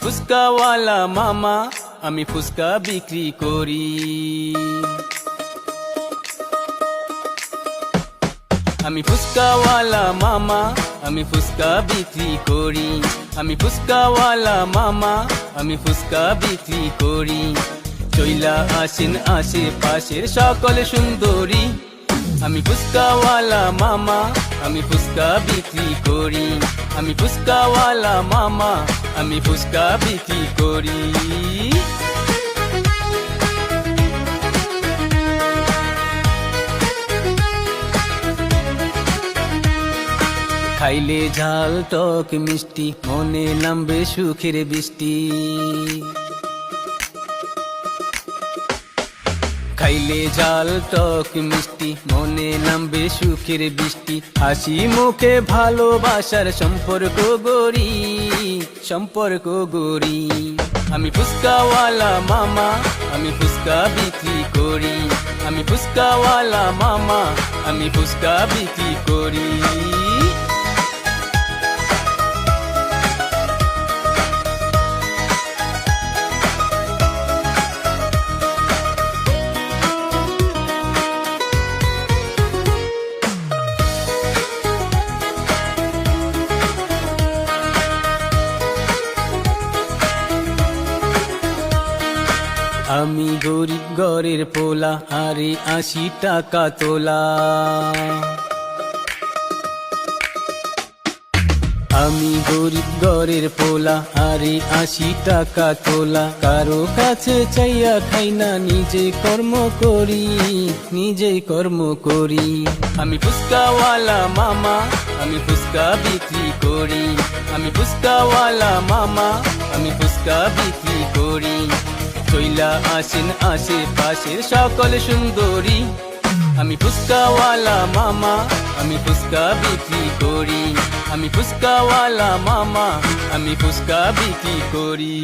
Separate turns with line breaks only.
ফুচকাওয়ালা মামা, আমি ফুচকা বিক্রি করি। আমি ফুচকাওয়ালা মামা, আমি ফুচকা বিক্রি করি। আমি ফুচকাওয়ালা মামা, আমি ফুচকা বিক্রি করি। চইলা আসেন আশেপাশের সকল সুন্দরী। আমি ফুচকাওয়ালা মামা, আমি ফুচকা বিক্রি করি। আমি ফুচকাওয়ালা মামা, আমি ফুচকা বিক্রি করি। খাইলে ঝাল টক মিষ্টি, মনে নামবে সুখের বৃষ্টি। খাইলে ঝাল টক মিষ্টি, মনে নামবে সুখের বৃষ্টি। হাসি মুখে ভালোবাসার সম্পর্ক গড়ি, সম্পর্ক গড়ি। আমি ফুচকাওয়ালা মামা, আমি ফুচকা বিক্রি করি। আমি ফুচকাওয়ালা মামা, আমি ফুচকা বিক্রি করি। আমি গরিব ঘরের পোলা, আরে 80 টাকা তোলা। আমি গরিব ঘরের পোলা, আরে 80 টাকা তোলা। কারো কাছে চাইয়া খাই না, নিজে কর্ম করি, নিজে কর্ম করি। আমি ফুচকাওয়ালা মামা, আমি ফুচকা বিক্রি করি। আমি ফুচকাওয়ালা মামা, আমি ফুচকা বিক্রি করি। চইলা আসেন আশেপাশের সকল সুন্দরী। আমি ফুচকাওয়ালা মামা, আমি ফুচকা বিক্রি করি। আমি ফুচকাওয়ালা মামা, আমি ফুচকা বিক্রি করি।